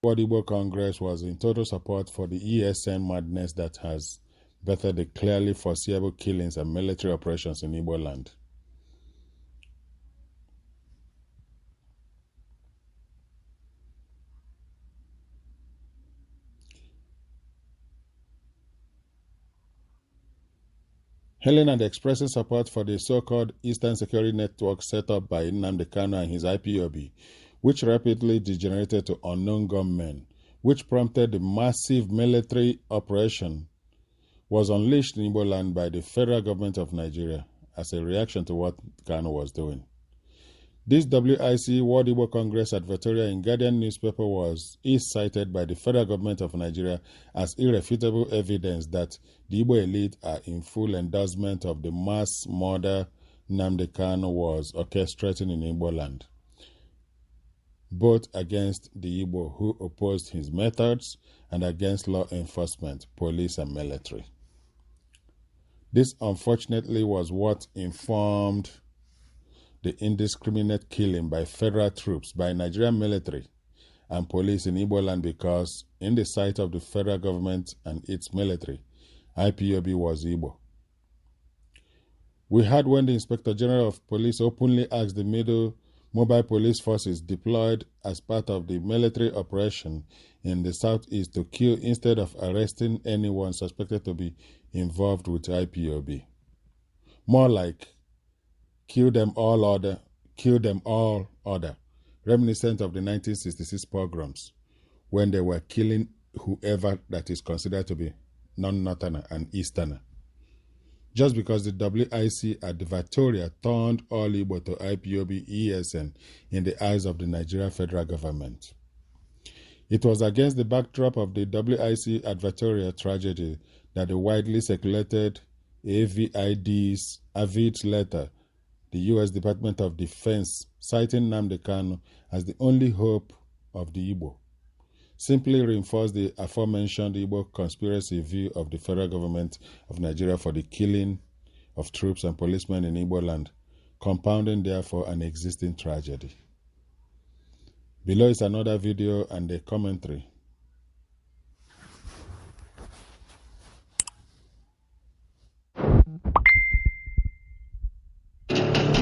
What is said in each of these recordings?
World Igbo Congress was in total support for the ESN madness that has bettered the clearly foreseeable killings and military operations in Igbo land. Hailing and expressing support for the so-called Eastern Security Network set up by Nnamdi Kanu and his IPOB, which rapidly degenerated to unknown gunmen, which prompted the massive military operation, was unleashed in Igbo land by the federal government of Nigeria as a reaction to what Kanu was doing. This WIC World Igbo Congress advertorial in Guardian newspaper is cited by the federal government of Nigeria as irrefutable evidence that the Igbo elite are in full endorsement of the mass murder Nnamdi Kanu was orchestrating in Igbo land, both against the Igbo who opposed his methods and against law enforcement, police and military. This unfortunately was what informed the indiscriminate killing by federal troops, by Nigerian military and police in Igbo land, because in the sight of the federal government and its military, IPOB was Igbo. We heard when the Inspector General of Police openly asked the mobile police forces deployed as part of the military operation in the southeast to kill instead of arresting anyone suspected to be involved with IPOB. More like kill them all order, reminiscent of the 1966 pogroms, when they were killing whoever that is considered to be non-Northerner and Easterner. Just because the WIC advertorial turned all Igbo to IPOB ESN in the eyes of the Nigerian federal government. It was against the backdrop of the WIC advertorial tragedy that the widely circulated AVID's letter, the U.S. Department of Defense, citing Nnamdi Kanu as the only hope of the Igbo, simply reinforced the aforementioned Igbo conspiracy view of the federal government of Nigeria for the killing of troops and policemen in Igbo land, compounding therefore an existing tragedy. Below is another video and a commentary.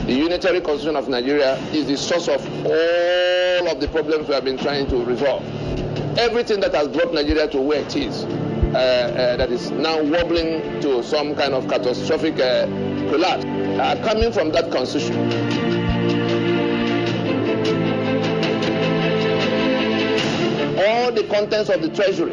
The unitary constitution of Nigeria is the source of all of the problems we have been trying to resolve. Everything that has brought Nigeria to where it is, that is now wobbling to some kind of catastrophic collapse, are coming from that constitution. All the contents of the treasury,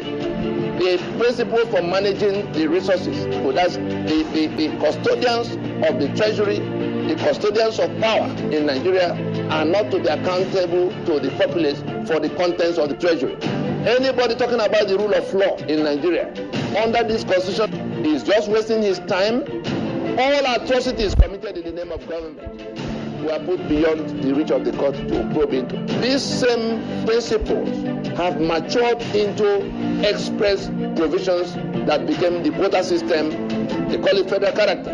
the principle for managing the resources, so that's the custodians of the treasury, the custodians of power in Nigeria are not to be accountable to the populace for the contents of the treasury. Anybody talking about the rule of law in Nigeria under this constitution is just wasting his time. All atrocities committed in the name of government were put beyond the reach of the court to probe into. These same principles have matured into express provisions that became the quota system. They call it federal character.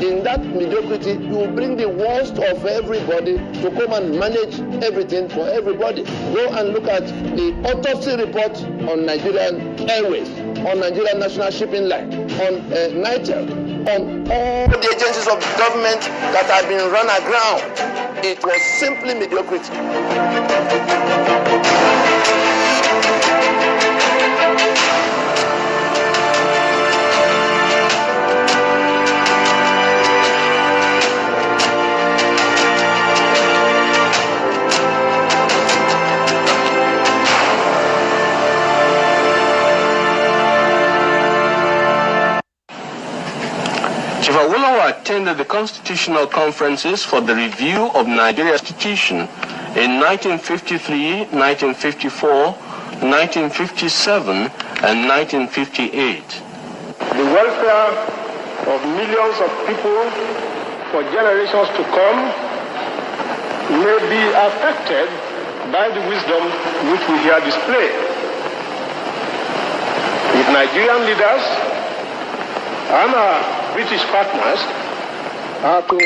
In that mediocrity, you bring the worst of everybody to come and manage everything for everybody. Go and look at the autopsy report on Nigerian Airways, on Nigerian National Shipping Line, on NITEL, on all the agencies of government that have been run aground. It was simply mediocrity. Chief Awolowo attended the constitutional conferences for the review of Nigeria's constitution in 1953, 1954, 1957, and 1958. The welfare of millions of people for generations to come may be affected by the wisdom which we here display. If Nigerian leaders and our British partners are to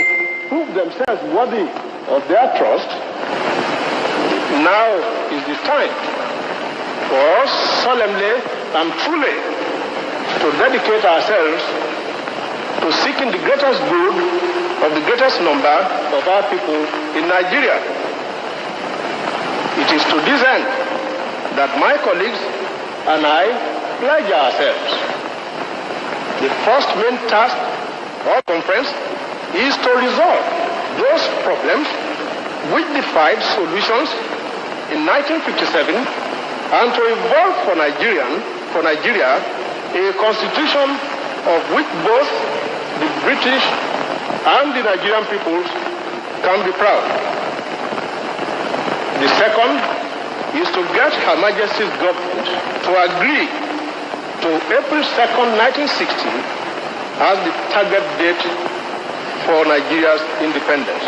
prove themselves worthy of their trust, now is the time for us solemnly and truly to dedicate ourselves to seeking the greatest good of the greatest number of our people in Nigeria. It is to this end that my colleagues and I pledge ourselves. The first main task of the conference is to resolve those problems which defied solutions in 1957 and to evolve for Nigeria a constitution of which both the British and the Nigerian peoples can be proud. The second is to get Her Majesty's government to agree to April 2nd, 1960 as the target date for Nigeria's independence.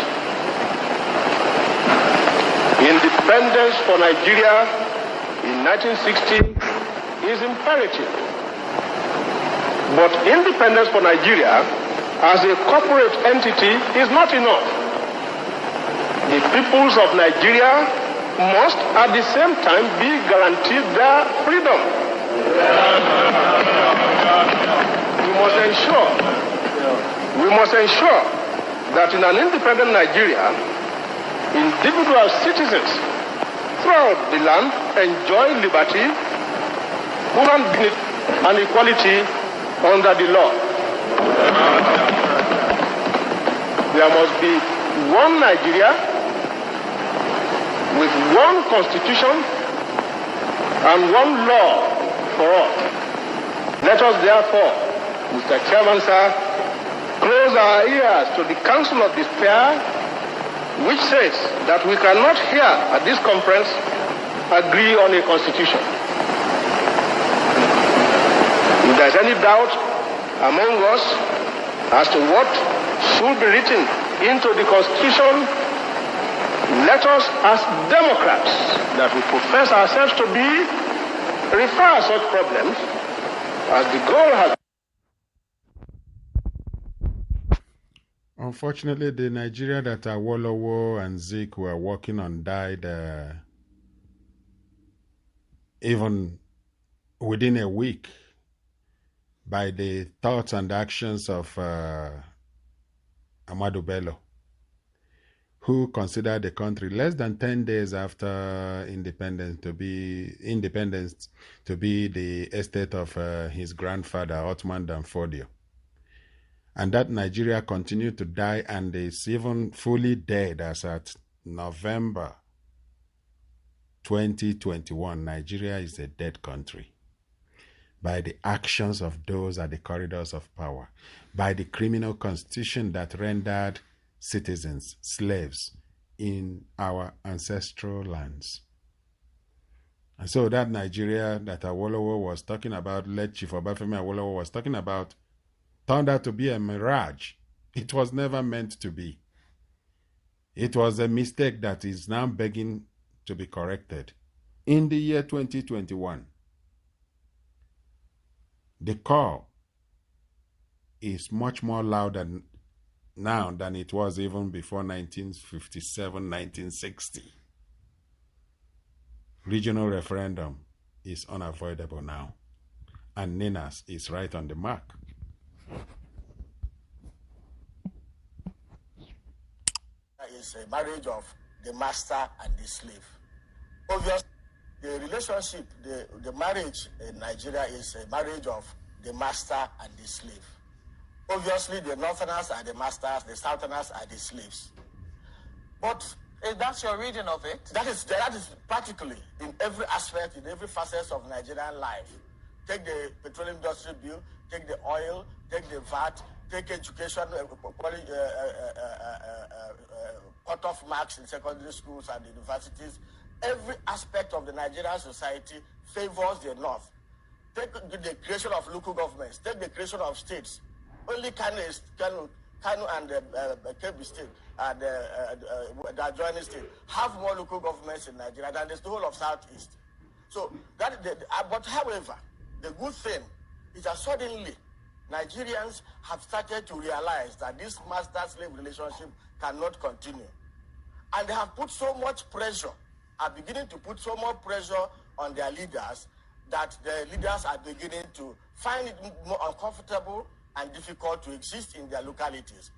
Independence for Nigeria in 1960 is imperative. But independence for Nigeria as a corporate entity is not enough. The peoples of Nigeria must at the same time be guaranteed their freedom. We must ensure that in an independent Nigeria, individual citizens throughout the land enjoy liberty, human dignity, and equality under the law. There must be one Nigeria with one constitution and one law for all. Let us therefore, Mr. Chairman, sir, close our ears to the Council of Despair, which says that we cannot here at this conference agree on a constitution. If there's any doubt among us as to what should be written into the Constitution, let us, as Democrats that we profess ourselves to be, refer such problems as the goal has. Unfortunately, the Nigeria that Awolowo and Zik were working on died even within a week by the thoughts and actions of Ahmadu Bello, who considered the country less than 10 days after independence to be the estate of his grandfather, Othman Dan Fodio. And that Nigeria continued to die and is even fully dead as at November 2021. Nigeria is a dead country by the actions of those at the corridors of power, by the criminal constitution that rendered citizens slaves in our ancestral lands. And so that Nigeria that Awolowo was talking about, late Chief Obafemi Awolowo was talking about, turned out to be a mirage. It was never meant to be. It was a mistake that is now begging to be corrected. In the year 2021, the call is much more louder now than it was even before 1957, 1960. Regional referendum is unavoidable now, and NINAS is right on the mark. Is a marriage of the master and the slave. Obviously, the relationship, the marriage in Nigeria is a marriage of the master and the slave. Obviously, the Northerners are the masters, the Southerners are the slaves. But that's your reading of it? That is practically in every aspect, in every facet of Nigerian life. Take the petroleum industry bill, take the oil, take the VAT, take education, cut-off marks in secondary schools and universities. Every aspect of the Nigerian society favors the North. Take the creation of local governments, take the creation of states. Only Kano and Kebbi State and the adjoining state have more local governments in Nigeria than the whole of Southeast. So but however, the good thing is that suddenly Nigerians have started to realize that this master-slave relationship cannot continue. And they have put so much pressure, are beginning to put so much pressure on their leaders that the leaders are beginning to find it more uncomfortable and difficult to exist in their localities.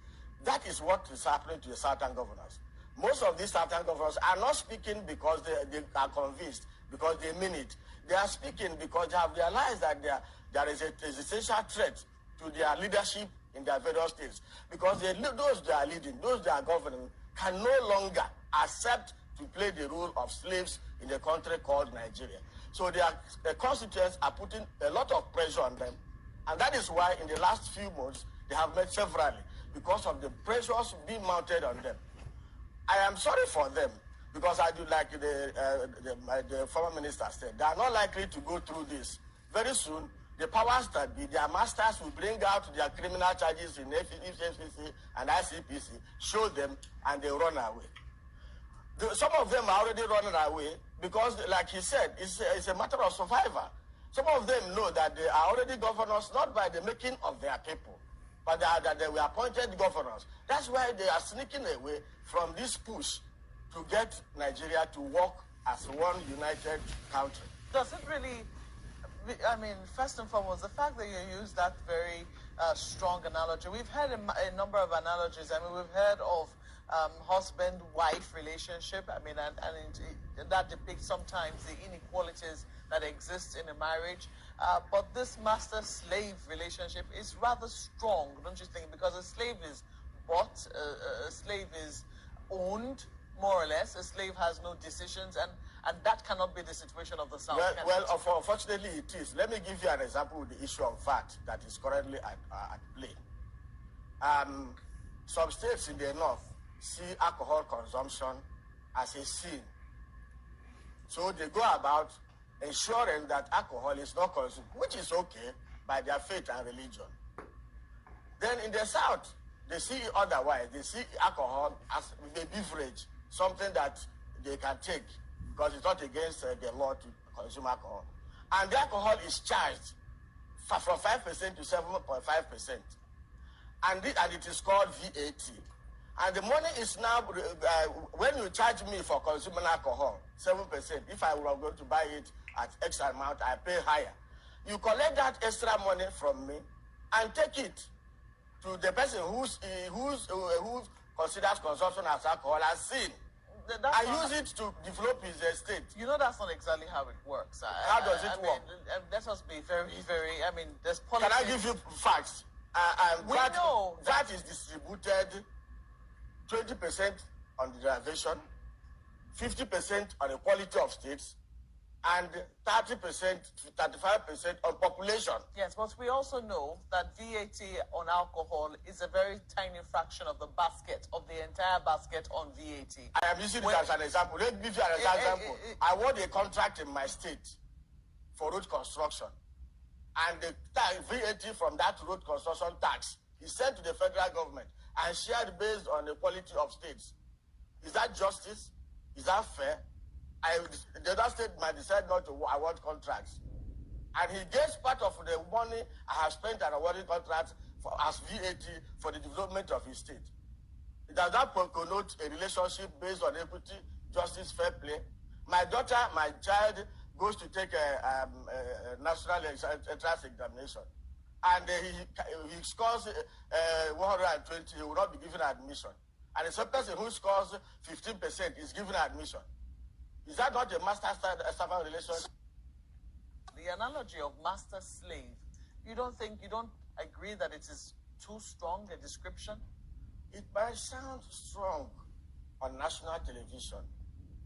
That is what is happening to the southern governors. Most of these southern governors are not speaking because they are convinced, because they mean it. They are speaking because they have realized that there is an existential threat to their leadership in their various states. Because those they are leading, those they are governing, can no longer accept to play the role of slaves in a country called Nigeria. So their constituents are putting a lot of pressure on them. And that is why in the last few months, they have met severally because of the pressures being mounted on them. I am sorry for them because I do like the former minister said, they are not likely to go through this. Very soon, the powers that be, their masters will bring out their criminal charges in FCC and ICPC, show them, and they run away. Some of them are already running away because, like he said, it's a matter of survival. Some of them know that they are already governors not by the making of their people, but that they were appointed governors. That's why they are sneaking away from this push to get Nigeria to work as one united country. Does it really, I mean, first and foremost, the fact that you use that very strong analogy, we've had a number of analogies. I mean, we've heard of husband-wife relationship. I mean, and that depicts sometimes the inequalities that exist in a marriage. But this master-slave relationship is rather strong, don't you think? Because a slave is bought, a slave is owned, more or less. A slave has no decisions, and that cannot be the situation of the South. Well, unfortunately, it is. Let me give you an example with the issue of VAT that is currently at play. Some states in the North see alcohol consumption as a sin. So they go about ensuring that alcohol is not consumed, which is okay by their faith and religion. Then in the South, they see it otherwise. They see alcohol as a beverage, something that they can take because it's not against the law to consume alcohol. And the alcohol is charged from 5% to 7.5%. And it is called VAT. And the money is now, when you charge me for consuming alcohol, 7%, if I were going to buy it at X amount, I pay higher. You collect that extra money from me and take it to the person who considers consumption as alcohol as sin. I use it to develop his estate. You know that's not exactly how it works. How does it work? Let us be very, very, I mean, there's policy. Can I give you facts? We know that is distributed 20% on the derivation, 50% on the quality of states, and 30%, 35% on population. Yes, but we also know that VAT on alcohol is a very tiny fraction of the basket, of the entire basket on VAT. I am using it as an example. Let me give you an example. I won a contract in my state for road construction, and the VAT from that road construction tax is sent to the federal government and shared based on the quality of states. Is that justice? Is that fair? The other state might decide not to award contracts. And he gets part of the money I have spent on awarding contracts as VAT for the development of his state. Does that connote a relationship based on equity, justice, fair play? My daughter, my child, goes to take a national entrance examination. And he scores 120, he will not be given admission. And the same person who scores 15% is given admission. Is that not a master-servant relationship? The analogy of master-slave, you don't agree that it is too strong a description? It might sound strong on national television.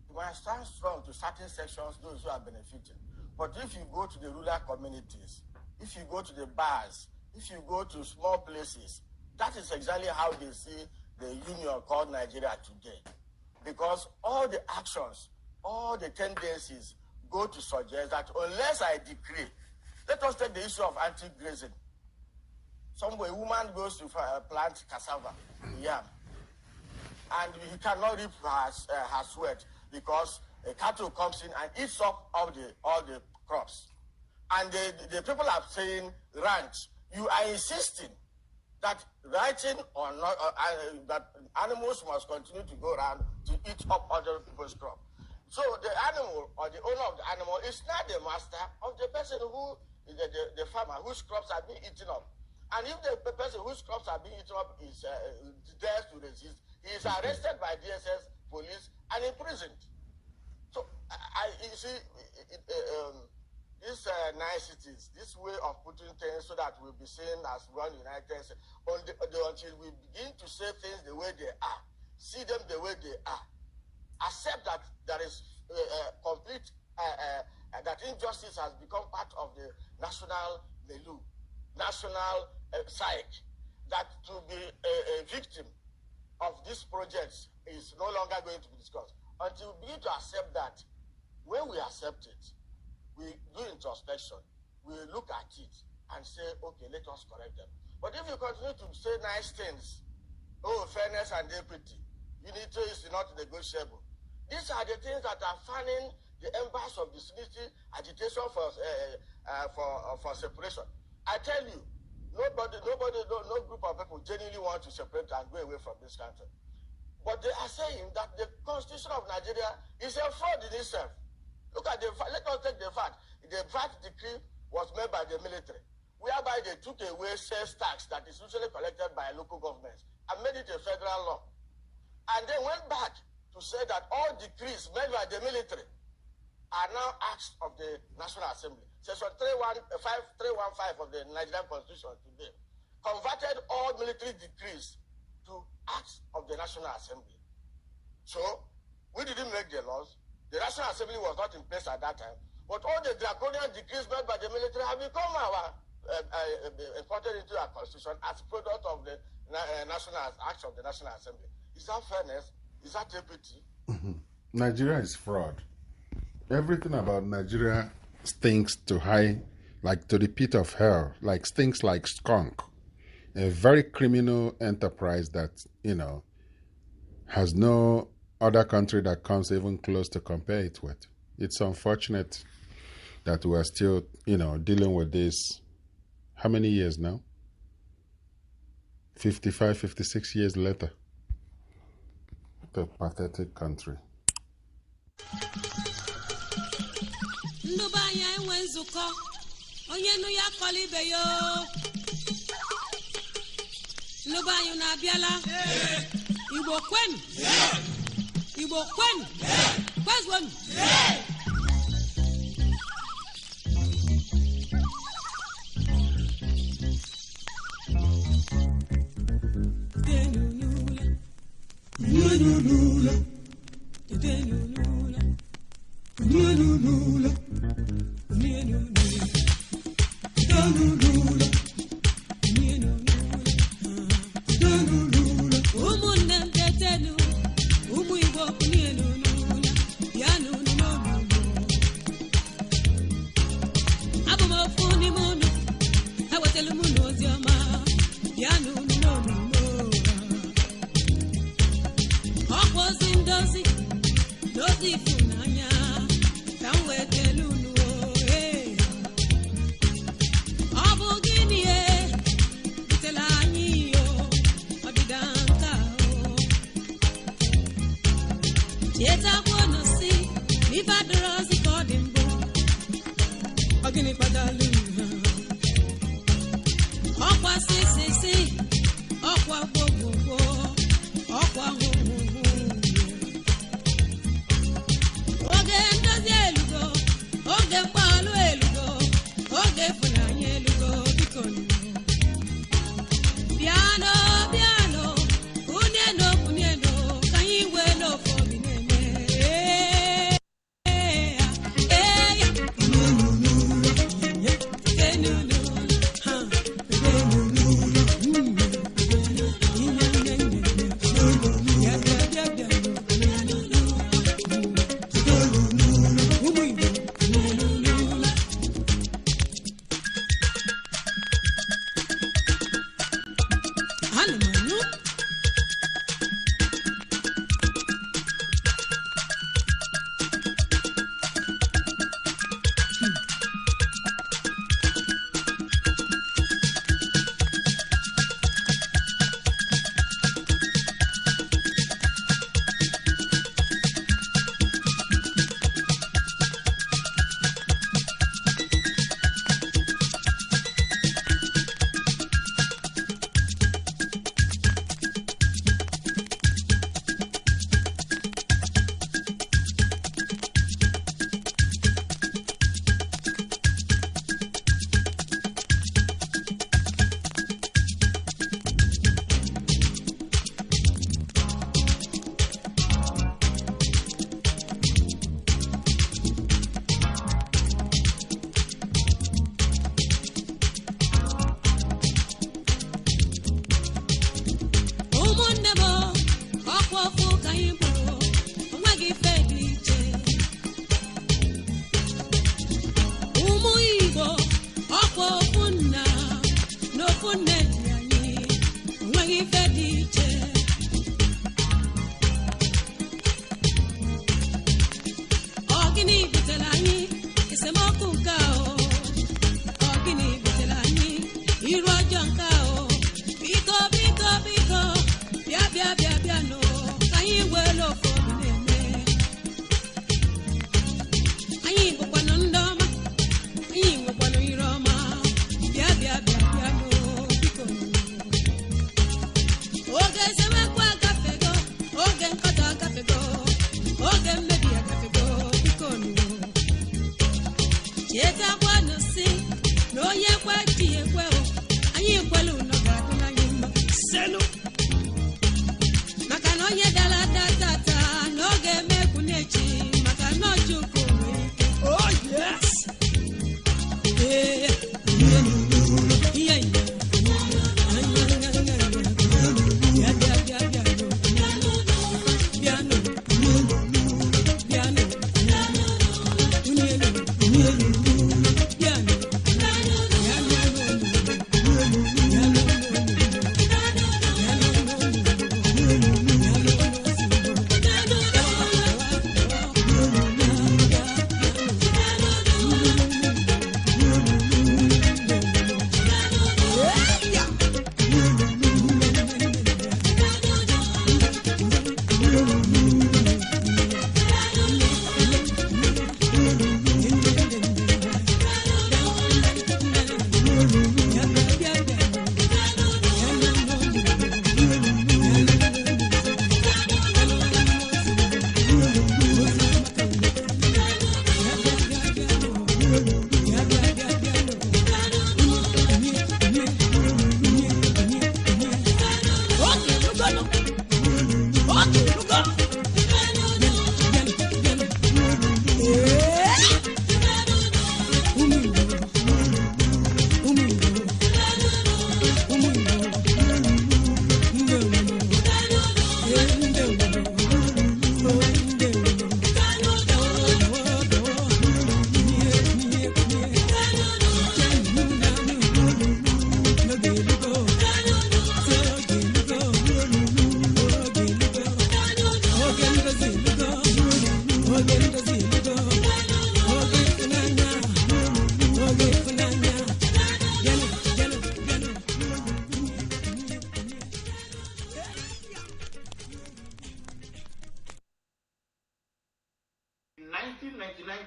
It might sound strong to certain sections, those who are benefiting. But if you go to the rural communities, if you go to the bars, if you go to small places, that is exactly how they see the union called Nigeria today. Because all the actions, all the tendencies go to suggest that unless I decree, let us take the issue of anti-grazing. A woman goes to plant cassava, yam, and he cannot reap her sweat because a cattle comes in and eats up all the crops. And the people are saying, ranch, you are insisting that writing or not, that animals must continue to go around to eat up other people's crop. So the animal or the owner of the animal is not the master of the person who, the farmer whose crops are being eaten up. And if the person whose crops are being eaten up is dares to resist, he is arrested by DSS, police, and imprisoned. So you see, these niceties, this way of putting things so that we'll be seen as one united, until we begin to say things the way they are, see them the way they are, accept that there is complete, that injustice has become part of the national milieu, national psyche, that to be a victim of these projects is no longer going to be discussed. Until we begin to accept that, when we accept it, we do introspection, we look at it and say, okay, let us correct them. But if you continue to say nice things, oh, fairness and equity, unity is not negotiable. These are the things that are fanning the embers of disunity, agitation for separation. I tell you, no group of people genuinely want to separate and go away from this country. But they are saying that the Constitution of Nigeria is a fraud in itself. Look at let us take the fact. The VAT decree was made by the military, whereby they took away sales tax that is usually collected by local governments and made it a federal law. And they went back to say that all decrees made by the military are now acts of the National Assembly. Section 315 of the Nigerian Constitution today converted all military decrees to acts of the National Assembly. So, we didn't make the laws. The National Assembly was not in place at that time. But all the draconian decrees made by the military have become imported into our Constitution as a product of the national acts of the National Assembly. Is that fairness? Is that equity? Nigeria is fraud. Everything about Nigeria stinks to high, like to the pit of hell, like stinks like skunk. A very criminal enterprise that, has no other country that comes even close to compare it with. It's unfortunate that we're still, dealing with this. How many years now? 55, 56 years later. The pathetic country.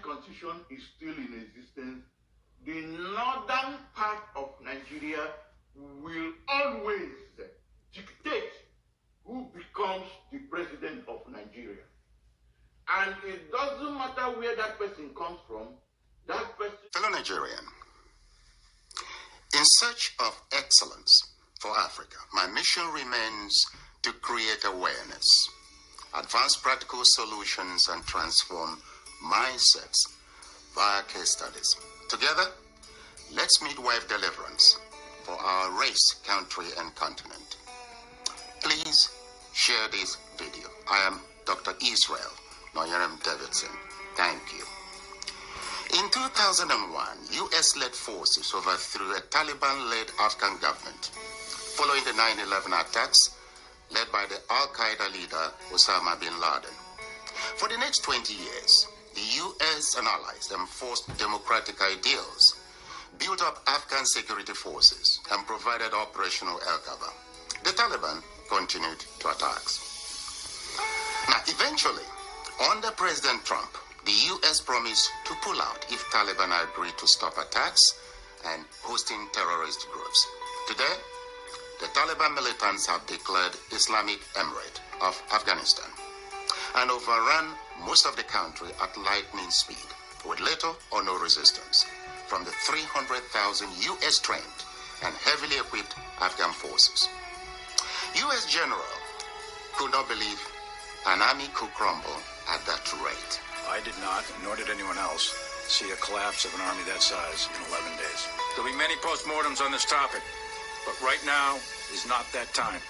Constitution is still in existence, the northern part of Nigeria will always dictate who becomes the president of Nigeria. And it doesn't matter where that person comes from, that person... Fellow Nigerian, in search of excellence for Africa, my mission remains to create awareness, advance practical solutions, and transform mindsets via case studies. Together, let's midwife deliverance for our race, country, and continent. Please share this video. I am Dr. Israel Noyaram Davidson. Thank you. In 2001, U.S.-led forces overthrew a Taliban-led Afghan government following the 9/11 attacks led by the Al-Qaeda leader Osama bin Laden. For the next 20 years, the U.S. and allies enforced democratic ideals, built up Afghan security forces, and provided operational air cover. The Taliban continued to attacks. Now, eventually, under President Trump, the U.S. promised to pull out if Taliban agreed to stop attacks and hosting terrorist groups. Today, the Taliban militants have declared Islamic Emirate of Afghanistan and overrun most of the country at lightning speed with little or no resistance from the 300,000 U.S. trained and heavily equipped Afghan forces. U.S. general could not believe an army could crumble at that rate. I did not, nor did anyone else, see a collapse of an army that size in 11 days. There'll be many postmortems on this topic, but right now is not that time.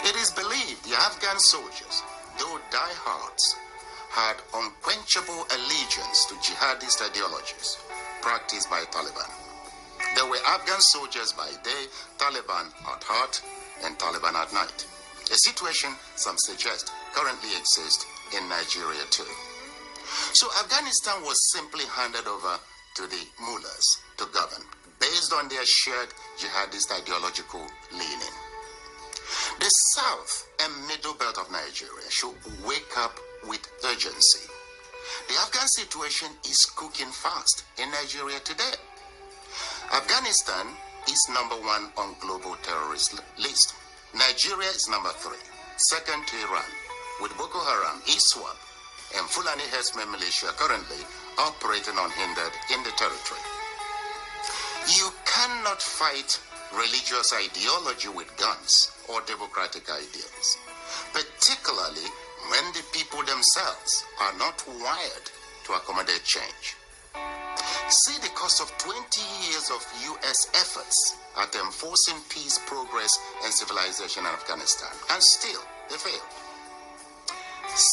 It is believed the Afghan soldiers, though diehards, had unquenchable allegiance to jihadist ideologies practiced by Taliban. There were Afghan soldiers by day, Taliban at heart, and Taliban at night. A situation some suggest currently exists in Nigeria too. So Afghanistan was simply handed over to the mullahs to govern, based on their shared jihadist ideological leaning. The south and middle belt of Nigeria should wake up with urgency. The Afghan situation is cooking fast in Nigeria today. Afghanistan is number 1 on global terrorist list. Nigeria is number 3, second to Iran, with Boko Haram, ISWAP, and Fulani Herdsmen militia currently operating unhindered in the territory. You cannot fight religious ideology with guns or democratic ideals, particularly when the people themselves are not wired to accommodate change. See the cost of 20 years of U.S. efforts at enforcing peace, progress, and civilization in Afghanistan, and still they failed.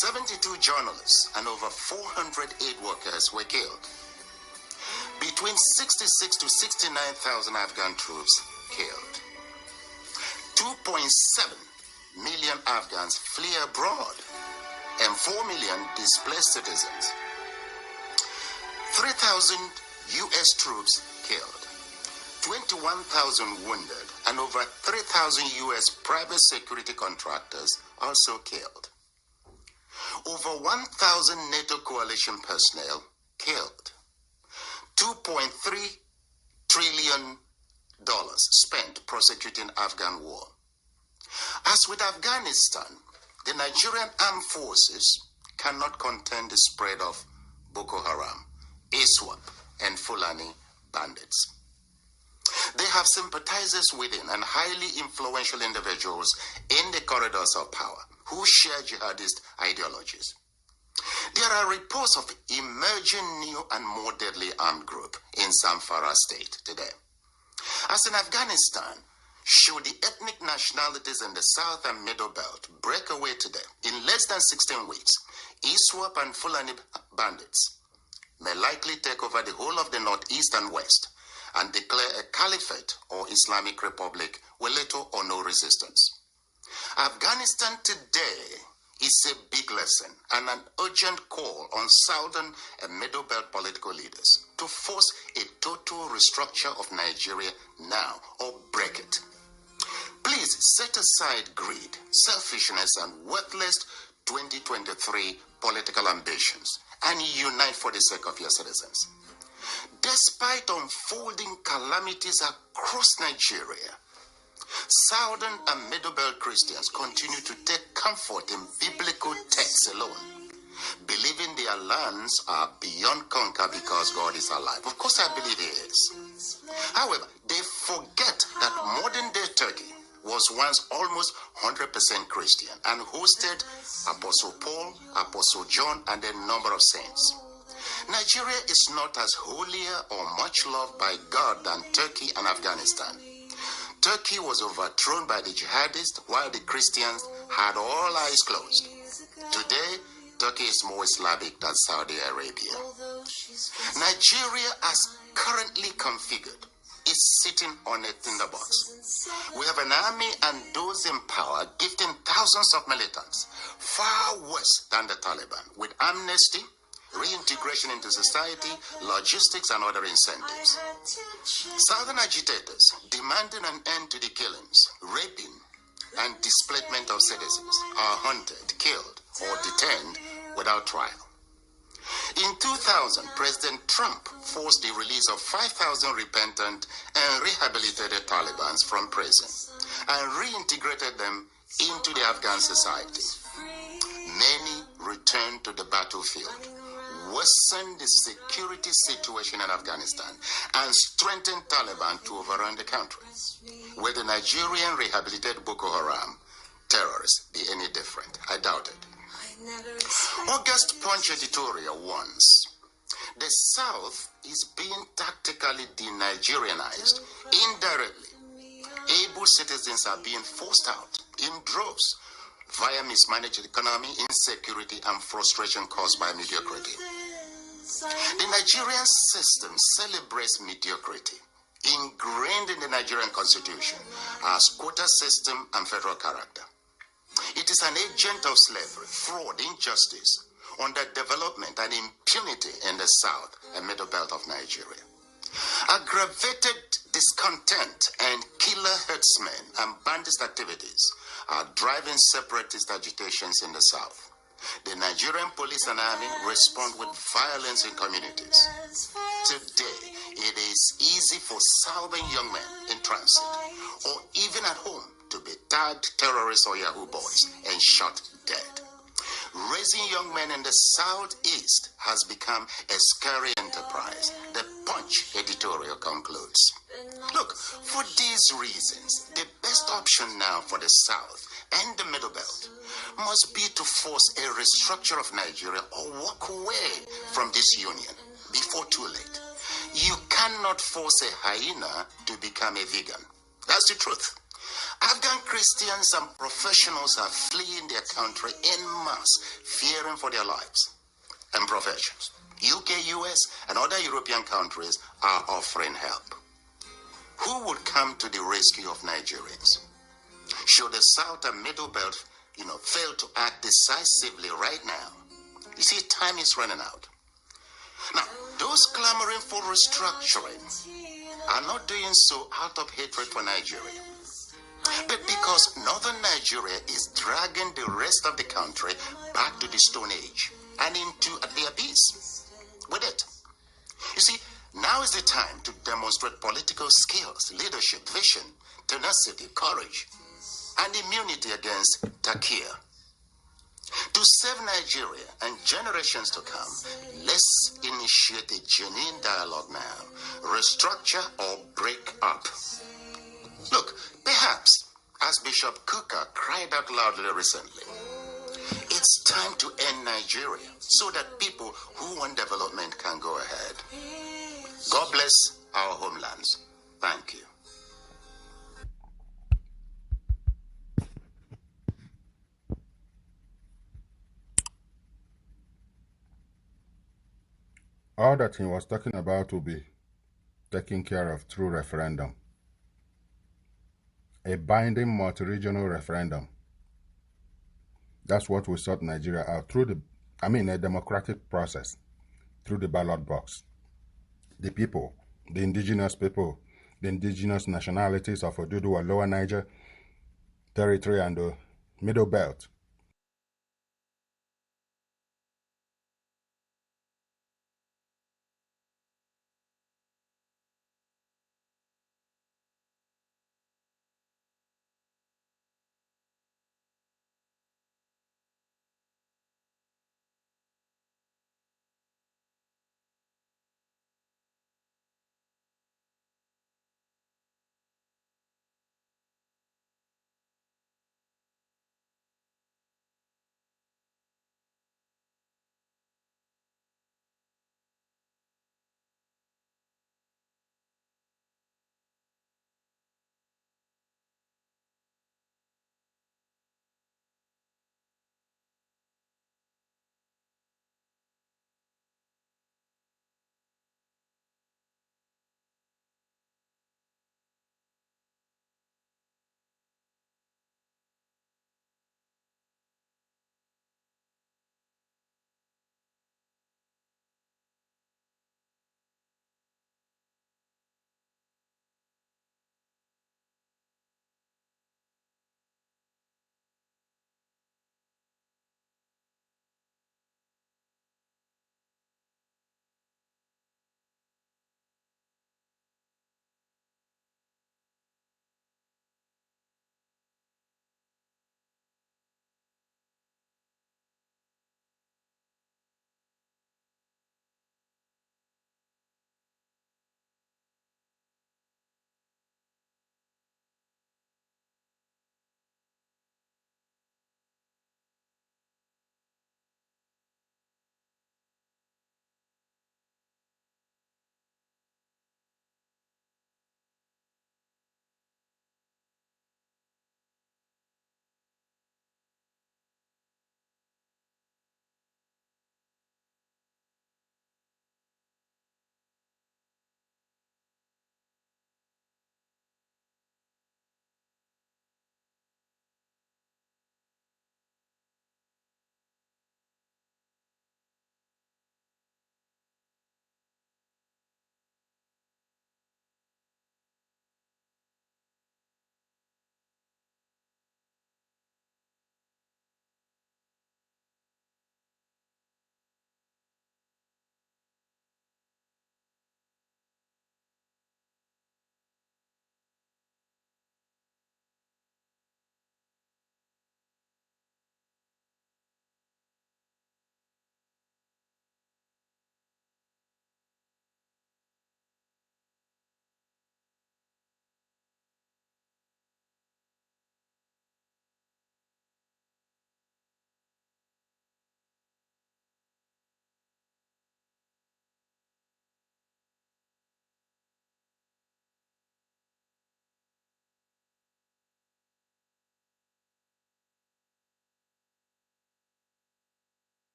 72 journalists and over 400 aid workers were killed. Between 66 to 69,000 Afghan troops killed. 2.7 million Afghans flee abroad, and 4 million displaced citizens. 3,000 U.S. troops killed, 21,000 wounded, and over 3,000 U.S. private security contractors also killed. Over 1,000 NATO coalition personnel killed. $2.3 trillion spent prosecuting Afghan war. As with Afghanistan, the Nigerian armed forces cannot contain the spread of Boko Haram, ISWAP, and Fulani bandits. They have sympathizers within and highly influential individuals in the corridors of power who share jihadist ideologies. There are reports of emerging new and more deadly armed group in Zamfara state today. As in Afghanistan, should the ethnic nationalities in the South and Middle Belt break away today, in less than 16 weeks, ISWAP and Fulani bandits may likely take over the whole of the Northeast and West and declare a caliphate or Islamic Republic with little or no resistance. Afghanistan today is a big lesson and an urgent call on Southern and Middle Belt political leaders to force a total restructure of Nigeria now or break it. Please set aside greed, selfishness, and worthless 2023 political ambitions and unite for the sake of your citizens. Despite unfolding calamities across Nigeria, Southern and Middle Belt Christians continue to take comfort in biblical texts alone, believing their lands are beyond conquer because God is alive. Of course, I believe He is. However, they forget that modern-day Turkey was once almost 100% Christian and hosted Apostle Paul, Apostle John, and a number of saints. Nigeria is not as holier or much loved by God than Turkey and Afghanistan. Turkey was overthrown by the jihadists while the Christians had all eyes closed. Today, Turkey is more Islamic than Saudi Arabia. Nigeria, as currently configured, is sitting on a tinderbox. We have an army and those in power gifting thousands of militants, far worse than the Taliban, with amnesty, reintegration into society, logistics, and other incentives. Southern agitators demanding an end to the killings, raping, and displacement of citizens are hunted, killed, or detained without trial. In 2000, President Trump forced the release of 5,000 repentant and rehabilitated Talibans from prison and reintegrated them into the Afghan society. Many returned to the battlefield, worsened the security situation in Afghanistan, and strengthened Taliban to overrun the country. Will the Nigerian rehabilitated Boko Haram terrorists be any different? I doubt it. August Punch editorial warns, the South is being tactically de-Nigerianized indirectly. Able citizens are being forced out in droves via mismanaged economy, insecurity, and frustration caused by mediocrity. The Nigerian system celebrates mediocrity, ingrained in the Nigerian constitution as quota system and federal character. It is an agent of slavery, fraud, injustice, underdevelopment and impunity in the south and middle belt of Nigeria. Aggravated discontent and killer herdsmen and bandit activities are driving separatist agitations in the south. The Nigerian police and army respond with violence in communities. Today, it is easy for southern young men in transit or even at home to be tagged terrorists or Yahoo boys and shot dead. Raising young men in the southeast has become a scary enterprise, the Punch editorial concludes. Look, for these reasons, the best option now for the south and the middle belt must be to force a restructure of Nigeria or walk away from this union before too late. You cannot force a hyena to become a vegan. That's the truth. Afghan Christians and professionals are fleeing their country en masse, fearing for their lives and professions. UK, US, and other European countries are offering help. Who would come to the rescue of Nigerians? Should the South and Middle Belt, fail to act decisively right now? You see, time is running out. Now, those clamoring for restructuring are not doing so out of hatred for Nigeria, but because northern Nigeria is dragging the rest of the country back to the Stone Age and into the abyss with it. You see, now is the time to demonstrate political skills, leadership, vision, tenacity, courage, and immunity against Takia. To save Nigeria and generations to come, let's initiate a genuine dialogue now. Restructure or break up. Look, perhaps, as Bishop Kuka cried out loudly recently, it's time to end Nigeria so that people who want development can go ahead. God bless our homelands. Thank you. All that he was talking about will be taken care of through referendum. A binding multi-regional referendum. That's what will sort Nigeria out through a democratic process, through the ballot box. The people, the indigenous people, the indigenous nationalities of Oduduwa, Lower Niger Territory and the Middle Belt